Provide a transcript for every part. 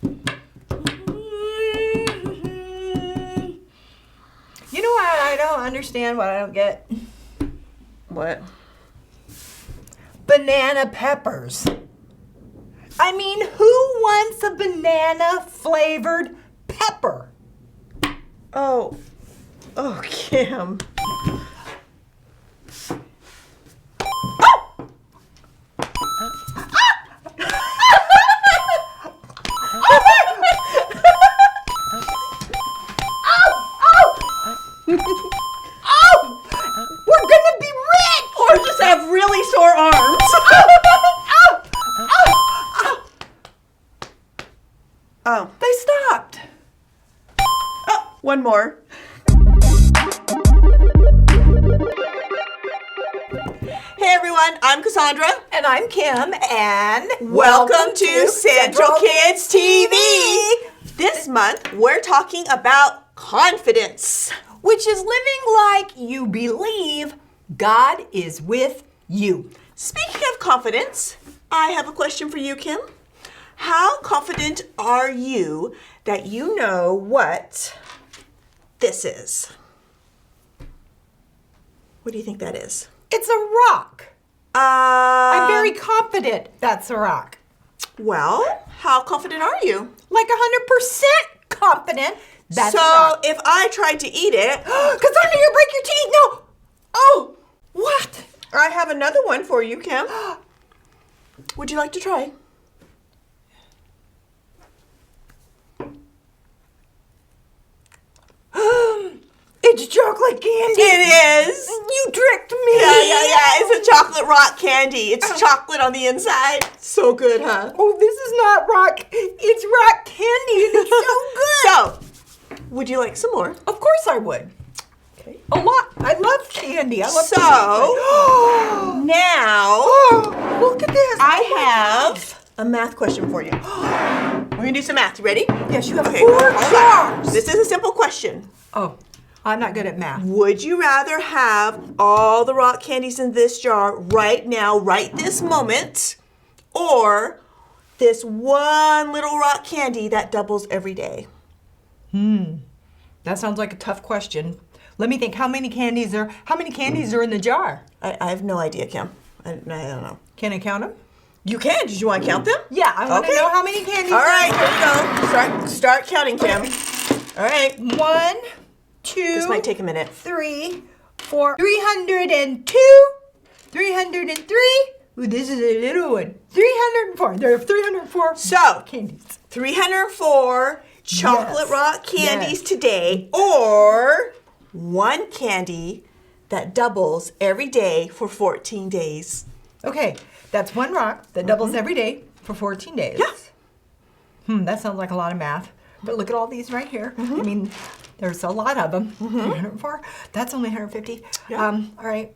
You know what I don't understand, what I don't get? What? Banana peppers. I mean, who wants a banana flavored pepper? Oh, Kim. We're gonna be rich! Or just have really sore arms. Oh, They stopped. one more. Hey everyone, I'm Cassandra. And I'm Kim, and Welcome to Central Kids TV. This month, we're talking about confidence. which is living like you believe God is with you. Speaking of confidence, I have a question for you, Kim. How confident are you that you know what this is? What do you think that is? It's a rock. I'm very confident that's a rock. Well, how confident are you? Like 100% confident that's a So rock. if I tried to eat it, Cassandra, you break your teeth. No. Oh, what? I have another one for you, Kim. Would you like to try? It's chocolate candy. It is. You tricked me. Yeah. It's a chocolate rock candy. It's chocolate on the inside. So good, huh? Oh, this is not rock. It's rock candy, and it's so good. So, would you like some more? Of course I would. Okay. A lot. I love candy. I love So, candy. now Oh, look at this. I have a math question for you. We're gonna do some math. You ready? Yes, you have Okay, 4 hold on. jars. This is a simple question. Oh, I'm not good at math. Would you rather have all the rock candies in this jar right now, right this moment, or this one little rock candy that doubles every day? That sounds like a tough question. Let me think. How many candies are in the jar? I have no idea, Kim. I don't know. Can I count them? You can. Did you want to count them? Yeah, I want to Okay. know how many candies. All right, here we go. Start counting, Kim. All right. 1, 2. This might take a minute. 3, 4, 302, 303. Ooh, this is a little one. 304. There are 304 So, candies. 304 chocolate Yes. rock candies Yes. today, or one candy that doubles every day for 14 days. Okay, that's one rock that doubles every day for 14 days. Yeah. That sounds like a lot of math. But look at all these right here. I mean, there's a lot of them. 304. That's only 150. Yeah. All right.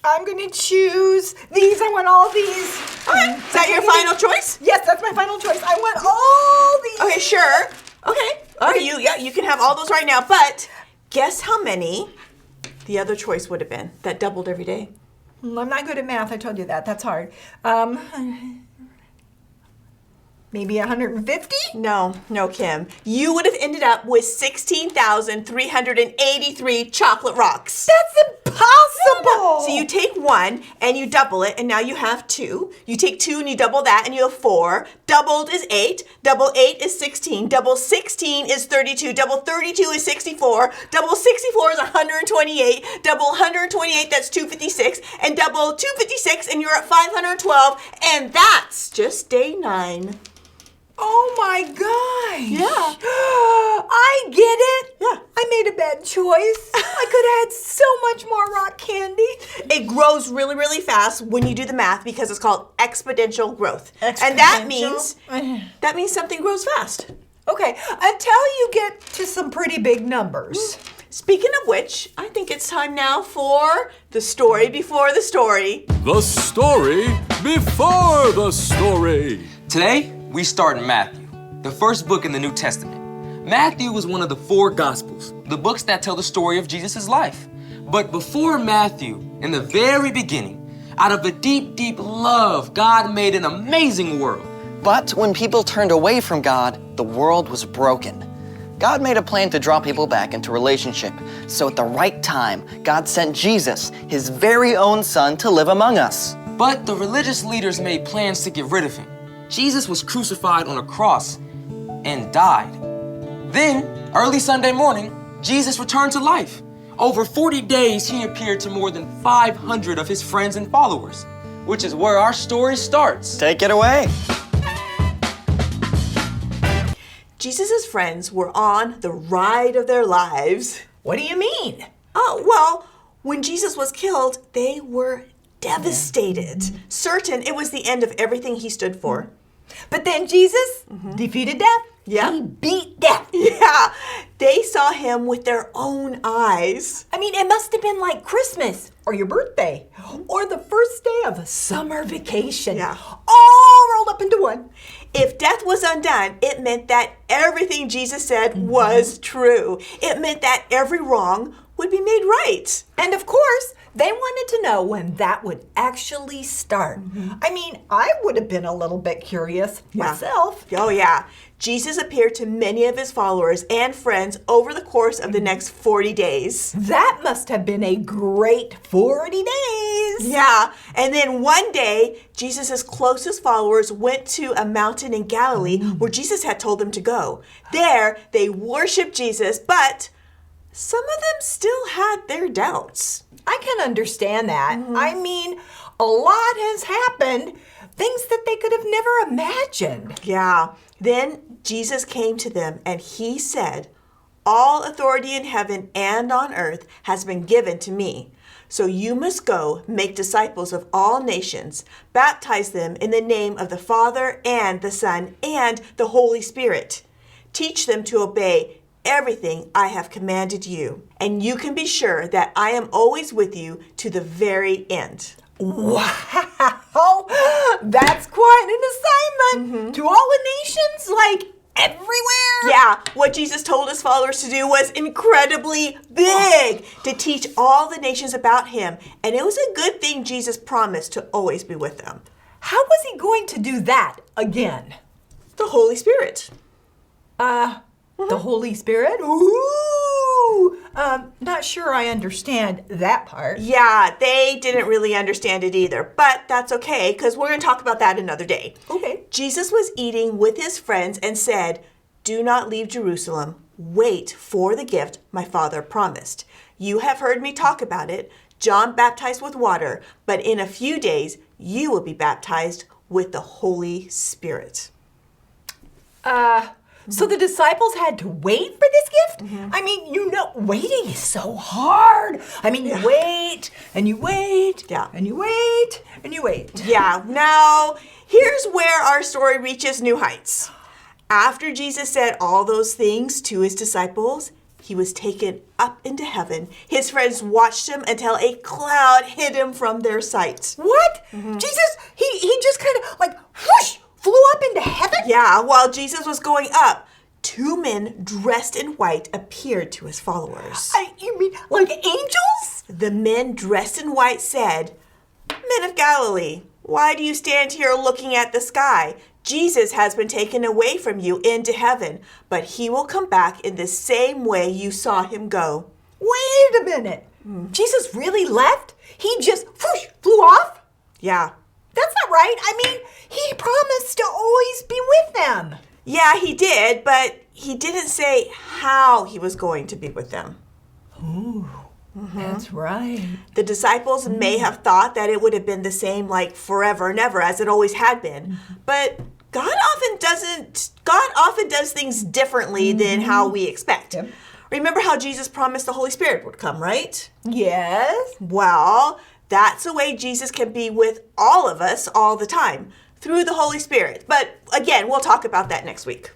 I'm going to choose these. I want all these. Okay, is that your final choice? Yes, that's my final choice. I want all these. Okay, sure. Okay. All right, you can have all those right now, but guess how many the other choice would have been that doubled every day? I'm not good at math. I told you that. That's hard. Maybe 150? No, Kim. You would have ended up with 16,383 chocolate rocks. That's impossible. So you take one and you double it, and now you have 2. You take 2 and you double that, and you have 4. Doubled is 8. Double 8 is 16. Double 16 is 32. Double 32 is 64. Double 64 is 128. Double 128, that's 256. And double 256, and you're at 512. And that's just day 9. Oh my gosh. Yeah. I get it. Yeah. I made a bad choice. I could have had so much more rock candy. It grows really, really fast when you do the math because it's called exponential growth. And that means something grows fast. Okay, until you get to some pretty big numbers. Speaking of which, I think it's time now for the story before the story. The story before the story. Today, we start in Matthew, the first book in the New Testament. Matthew was one of the 4 Gospels, the books that tell the story of Jesus' life. But before Matthew, in the very beginning, out of a deep, deep love, God made an amazing world. But when people turned away from God, the world was broken. God made a plan to draw people back into relationship. So at the right time, God sent Jesus, his very own son, to live among us. But the religious leaders made plans to get rid of him. Jesus was crucified on a cross and died. Then, early Sunday morning, Jesus returned to life. Over 40 days, he appeared to more than 500 of his friends and followers, which is where our story starts. Take it away. Jesus' friends were on the ride of their lives. What do you mean? Oh, well, when Jesus was killed, they were devastated, certain it was the end of everything he stood for. But then Jesus defeated death. Yeah. He beat death. Yeah, they saw him with their own eyes. I mean, it must have been like Christmas or your birthday or the first day of a summer vacation. Yeah. All rolled up into one. If death was undone, it meant that everything Jesus said was true. It meant that every wrong would be made right. And of course, they wanted to know when that would actually start. I mean, I would have been a little bit curious myself. Oh, yeah. Jesus appeared to many of his followers and friends over the course of the next 40 days. That must have been a great 40 days. Yeah, and then one day, Jesus' closest followers went to a mountain in Galilee where Jesus had told them to go. There, they worshiped Jesus, but some of them still had their doubts. I can understand that. I mean, a lot has happened, things that they could have never imagined. Yeah, then Jesus came to them and he said, "All authority in heaven and on earth has been given to me. So you must go make disciples of all nations, baptize them in the name of the Father and the Son and the Holy Spirit. Teach them to obey everything I have commanded you, and you can be sure that I am always with you to the very end." Wow, that's quite an assignment to all the nations, like everywhere. Yeah, what Jesus told his followers to do was incredibly big, to teach all the nations about him. And it was a good thing Jesus promised to always be with them. How was he going to do that again? The Holy Spirit. The Holy Spirit? Ooh! Not sure I understand that part. Yeah, they didn't really understand it either, but that's okay, because we're going to talk about that another day. Okay. Jesus was eating with his friends and said, "Do not leave Jerusalem. Wait for the gift my Father promised. You have heard me talk about it. John baptized with water, but in a few days you will be baptized with the Holy Spirit." So the disciples had to wait for this gift? I mean, waiting is so hard. I mean, you wait, and you wait, Yeah. and you wait, and you wait. Yeah, now here's where our story reaches new heights. After Jesus said all those things to his disciples, he was taken up into heaven. His friends watched him until a cloud hid him from their sight. What? Jesus, he just kind of like whoosh, flew up into heaven? Yeah, while Jesus was going up, two men dressed in white appeared to his followers. You mean like angels? The men dressed in white said, "Men of Galilee, why do you stand here looking at the sky? Jesus has been taken away from you into heaven, but he will come back in the same way you saw him go." Wait a minute. Jesus really left? He just whoosh, flew off? Yeah. That's not right. I mean, he promised to always be with them. Yeah, he did, but he didn't say how he was going to be with them. That's right. The disciples may have thought that it would have been the same like forever and ever as it always had been. But God often does things differently than how we expect. Yep. Remember how Jesus promised the Holy Spirit would come, right? Yes. Well, that's the way Jesus can be with all of us all the time, through the Holy Spirit. But again, we'll talk about that next week.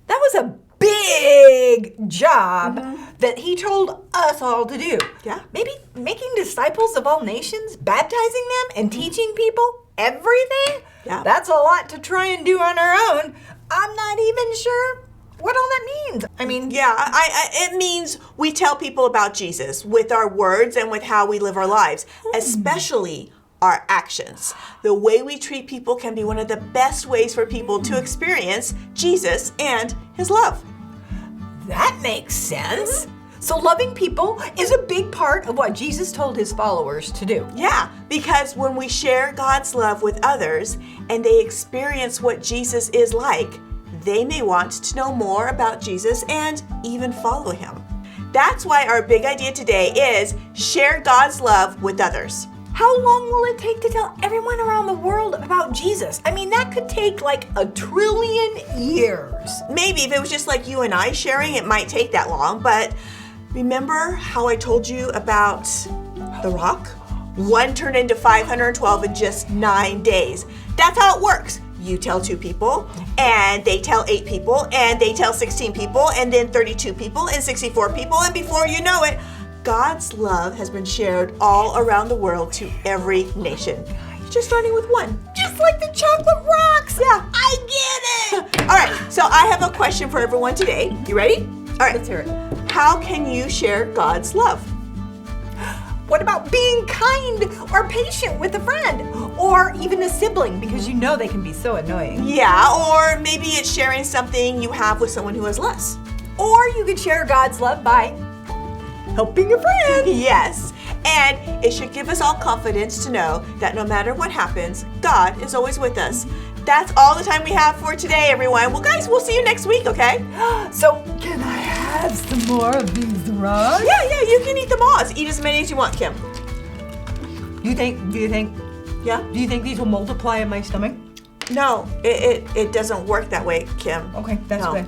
That was a big job that he told us all to do. Yeah. Maybe making disciples of all nations, baptizing them, and teaching people everything? Yeah. That's a lot to try and do on our own. I'm not even sure what all that means. I mean, Yeah, it means we tell people about Jesus with our words and with how we live our lives, especially our actions. The way we treat people can be one of the best ways for people to experience Jesus and his love. That makes sense. So loving people is a big part of what Jesus told his followers to do. Yeah, because when we share God's love with others and they experience what Jesus is like, they may want to know more about Jesus and even follow him. That's why our big idea today is share God's love with others. How long will it take to tell everyone around the world about Jesus? I mean, that could take like 1 trillion years. Maybe if it was just like you and I sharing, it might take that long, but remember how I told you about the rock? One turned into 512 in just 9 days. That's how it works. You tell 2 people, and they tell 8 people, and they tell 16 people, and then 32 people, and 64 people, and before you know it, God's love has been shared all around the world to every nation. Just starting with one. Just like the chocolate rocks. Yeah. I get it. All right, so I have a question for everyone today. You ready? All right. Let's hear it. How can you share God's love? What about being kind or patient with a friend or even a sibling, because you know they can be so annoying? Yeah, or maybe it's sharing something you have with someone who has less. Or you could share God's love by helping a friend. Yes, and it should give us all confidence to know that no matter what happens, God is always with us. That's all the time we have for today, everyone. Well, guys, we'll see you next week, okay? So, can I have some more of these rocks? Yeah, you can eat them all. Eat as many as you want, Kim. Do you think Yeah? these will multiply in my stomach? No, it doesn't work that way, Kim. Okay, that's No. good.